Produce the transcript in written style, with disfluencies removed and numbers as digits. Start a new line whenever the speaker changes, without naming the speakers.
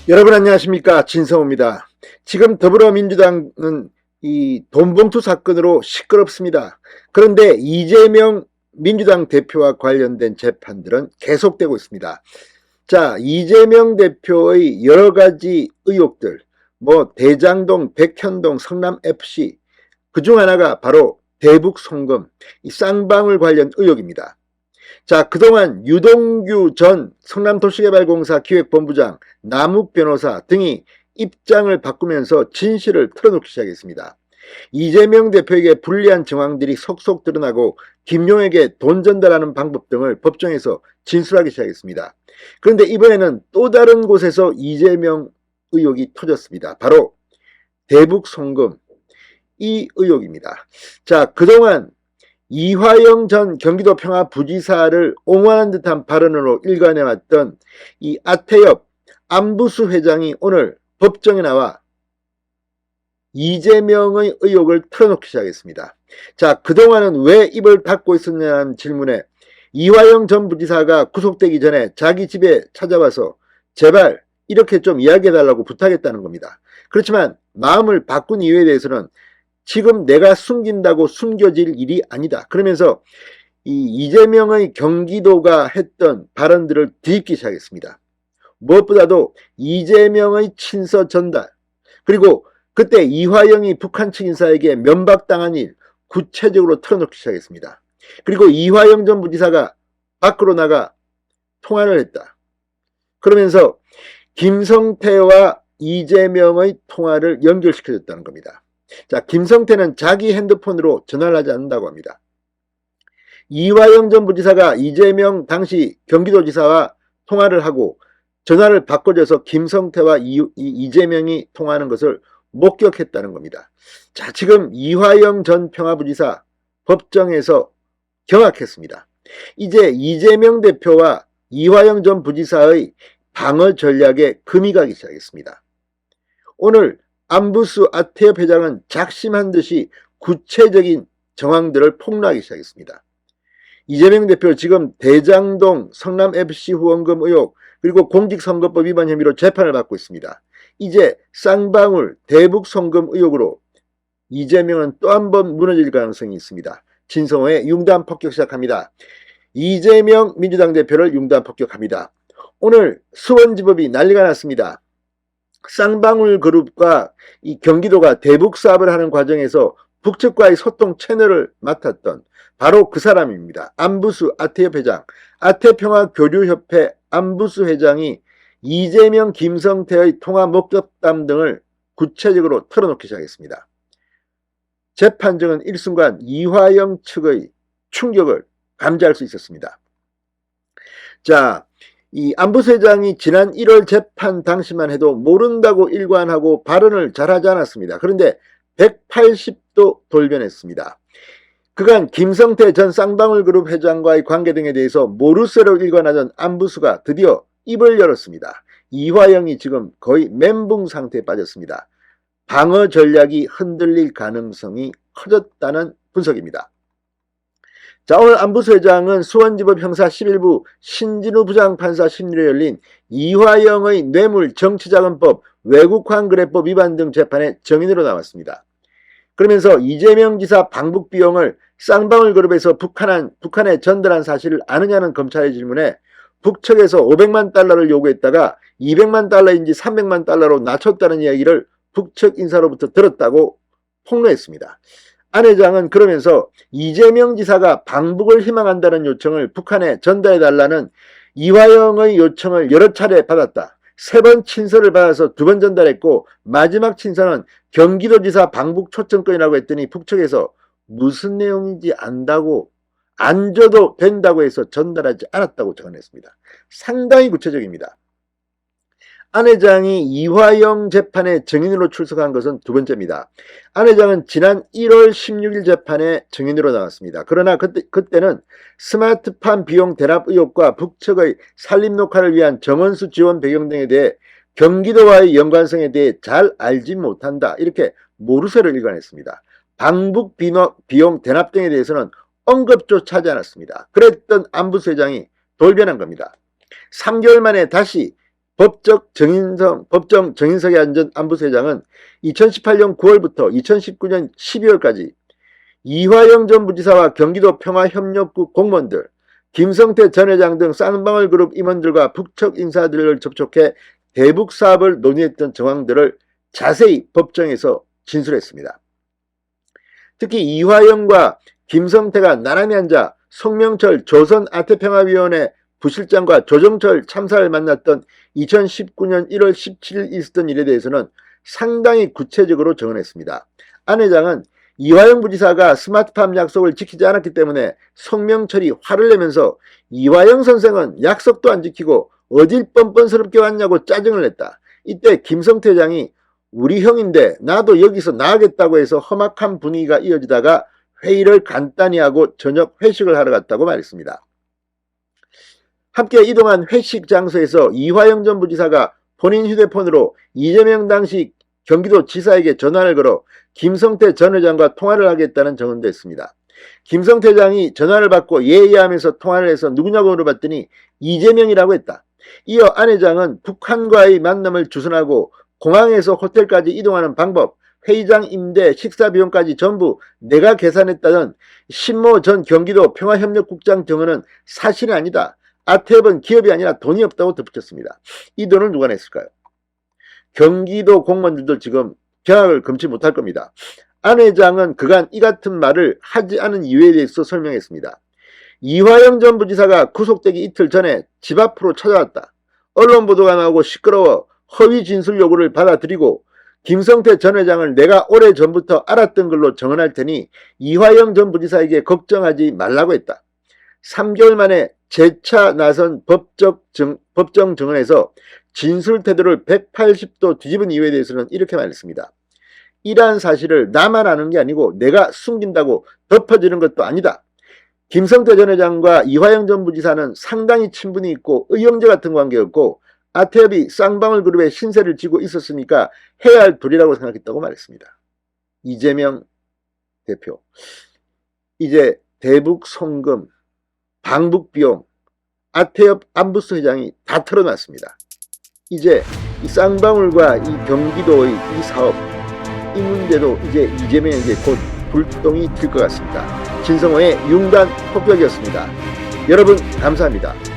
여러분 안녕하십니까, 진성호입니다. 지금 더불어민주당은 이 돈봉투 사건으로 시끄럽습니다. 그런데 이재명 민주당 대표와 관련된 재판들은 계속되고 있습니다. 자, 이재명 대표의 여러 가지 의혹들, 대장동, 백현동, 성남FC, 그중 하나가 바로 대북 송금, 이 쌍방울 관련 의혹입니다. 자, 그동안 유동규 전 성남도시개발공사 기획본부장, 남욱 변호사 등이 입장을 바꾸면서 진실을 털어놓기 시작했습니다. 이재명 대표에게 불리한 정황들이 속속 드러나고 김용에게 돈 전달하는 방법 등을 법정에서 진술하기 시작했습니다. 그런데 이번에는 또 다른 곳에서 이재명 의혹이 터졌습니다. 바로 대북 송금, 이 의혹입니다. 자, 그동안 이화영 전 경기도 평화부지사를 옹호하는 듯한 발언으로 일관해왔던 이 아태엽 안부수 회장이 오늘 법정에 나와 이재명의 의혹을 털어놓기 시작했습니다. 자, 그동안은 왜 입을 닫고 있었냐는 질문에 이화영 전 부지사가 구속되기 전에 자기 집에 찾아와서 제발 이렇게 좀 이야기해달라고 부탁했다는 겁니다. 그렇지만 마음을 바꾼 이유에 대해서는 지금 내가 숨긴다고 숨겨질 일이 아니다. 그러면서 이재명의 경기도가 했던 발언들을 뒤집기 시작했습니다. 무엇보다도 이재명의 친서 전달, 그리고 그때 이화영이 북한 측 인사에게 면박당한 일 구체적으로 털어놓기 시작했습니다. 그리고 이화영 전 부지사가 밖으로 나가 통화를 했다. 그러면서 김성태와 이재명의 통화를 연결시켜줬다는 겁니다. 자, 김성태는 자기 핸드폰으로 전화를 하지 않는다고 합니다. 이화영 전 부지사가 이재명 당시 경기도지사와 통화를 하고 전화를 바꿔줘서 김성태와 이재명이 통화하는 것을 목격했다는 겁니다. 자, 지금 이화영 전 평화부지사 법정에서 경악했습니다. 이제 이재명 대표와 이화영 전 부지사의 방어 전략에 금이 가기 시작했습니다. 오늘 안부수 아태엽 회장은 작심한 듯이 구체적인 정황들을 폭로하기 시작했습니다. 이재명 대표 지금 대장동 성남FC 후원금 의혹, 그리고 공직선거법 위반 혐의로 재판을 받고 있습니다. 이제 쌍방울 대북 송금 의혹으로 이재명은 또 한 번 무너질 가능성이 있습니다. 진성호의 융단 폭격 시작합니다. 이재명 민주당 대표를 융단 폭격합니다. 오늘 수원지법이 난리가 났습니다. 쌍방울 그룹과 이 경기도가 대북 사업을 하는 과정에서 북측과의 소통 채널을 맡았던 바로 그 사람입니다. 안부수 아태엽 회장, 아태평화교류협회 안부수 회장이 이재명, 김성태의 통화 목격담 등을 구체적으로 털어놓기 시작했습니다. 재판정은 일순간 이화영 측의 충격을 감지할 수 있었습니다. 자, 이 안부수 회장이 지난 1월 재판 당시만 해도 모른다고 일관하고 발언을 잘하지 않았습니다. 그런데 180도 돌변했습니다. 그간 김성태 전 쌍방울그룹 회장과의 관계 등에 대해서 모르쇠로 일관하던 안부수가 드디어 입을 열었습니다. 이화영이 지금 거의 멘붕 상태에 빠졌습니다. 방어 전략이 흔들릴 가능성이 커졌다는 분석입니다. 자, 오늘 안부수 회장은 수원지법 형사 11부 신진우 부장판사 심리로 열린 이화영의 뇌물 정치자금법 외국환거래법 위반 등 재판에 증인으로 나왔습니다. 그러면서 이재명 지사 방북 비용을 쌍방울그룹에서 북한에 전달한 사실을 아느냐는 검찰의 질문에 북측에서 500만 달러를 요구했다가 200만 달러인지 300만 달러로 낮췄다는 이야기를 북측 인사로부터 들었다고 폭로했습니다. 안 회장은 그러면서 이재명 지사가 방북을 희망한다는 요청을 북한에 전달해달라는 이화영의 요청을 여러 차례 받았다. 3번 친서를 받아서 2번 전달했고 마지막 친서는 경기도지사 방북 초청권이라고 했더니 북측에서 무슨 내용인지 안다고 안 줘도 된다고 해서 전달하지 않았다고 전했습니다. 상당히 구체적입니다. 안 회장이 이화영 재판에 증인으로 출석한 것은 2번째입니다. 안 회장은 지난 1월 16일 재판에 증인으로 나왔습니다. 그러나 그때는 스마트팜 비용 대납 의혹과 북측의 산림 녹화를 위한 정원수 지원 배경 등에 대해 경기도와의 연관성에 대해 잘 알지 못한다, 이렇게 모르쇠로 일관했습니다. 방북 비용 대납 등에 대해서는 언급조차 하지 않았습니다. 그랬던 안부수 회장이 돌변한 겁니다. 3개월 만에 다시 법정 정인석에 앉은 안보실장은 2018년 9월부터 2019년 12월까지 이화영 전 부지사와 경기도 평화협력국 공무원들, 김성태 전 회장 등 쌍방울그룹 임원들과 북측 인사들을 접촉해 대북 사업을 논의했던 정황들을 자세히 법정에서 진술했습니다. 특히 이화영과 김성태가 나란히 앉아 송명철 조선아태평화위원회 부실장과 조정철 참사를 만났던 2019년 1월 17일 있었던 일에 대해서는 상당히 구체적으로 정언했습니다. 안 회장은 이화영 부지사가 스마트팜 약속을 지키지 않았기 때문에 송명철이 화를 내면서 이화영 선생은 약속도 안 지키고 어딜 뻔뻔스럽게 왔냐고 짜증을 냈다. 이때 김성태 회장이 우리 형인데 나도 여기서 나가겠다고 해서 험악한 분위기가 이어지다가 회의를 간단히 하고 저녁 회식을 하러 갔다고 말했습니다. 함께 이동한 회식 장소에서 이화영 전 부지사가 본인 휴대폰으로 이재명 당시 경기도 지사에게 전화를 걸어 김성태 전 회장과 통화를 하겠다는 정언도 했습니다. 김성태 회장이 전화를 받고 예의하면서 통화를 해서 누구냐고 물어봤더니 이재명이라고 했다. 이어 안 회장은 북한과의 만남을 주선하고 공항에서 호텔까지 이동하는 방법, 회의장 임대, 식사 비용까지 전부 내가 계산했다던 신모 전 경기도 평화협력국장 증언은 사실이 아니다. 아태협은 기업이 아니라 돈이 없다고 덧붙였습니다. 이 돈을 누가 냈을까요? 경기도 공무원들도 지금 경악을 금치 못할 겁니다. 안 회장은 그간 이 같은 말을 하지 않은 이유에 대해서 설명했습니다. 이화영 전 부지사가 구속되기 이틀 전에 집 앞으로 찾아왔다. 언론 보도가 나오고 시끄러워 허위 진술 요구를 받아들이고 김성태 전 회장을 내가 오래전부터 알았던 걸로 정언할 테니 이화영 전 부지사에게 걱정하지 말라고 했다. 3개월 만에 재차 나선 법정 증언에서 진술 태도를 180도 뒤집은 이유에 대해서는 이렇게 말했습니다. 이러한 사실을 나만 아는 게 아니고 내가 숨긴다고 덮어지는 것도 아니다. 김성태 전 회장과 이화영 전 부지사는 상당히 친분이 있고 의형제 같은 관계였고 아태협이 쌍방울그룹의 신세를 지고 있었으니까 해야 할 도리라고 생각했다고 말했습니다. 이재명 대표, 이제 대북 송금, 방북비용, 아태협 안부스 회장이 다 털어놨습니다. 이제 이 쌍방울과 이 경기도의 이 사업, 이 문제도 이제 이재명에게 곧 불똥이 튈 것 같습니다. 진성호의 융단 폭격이었습니다. 여러분 감사합니다.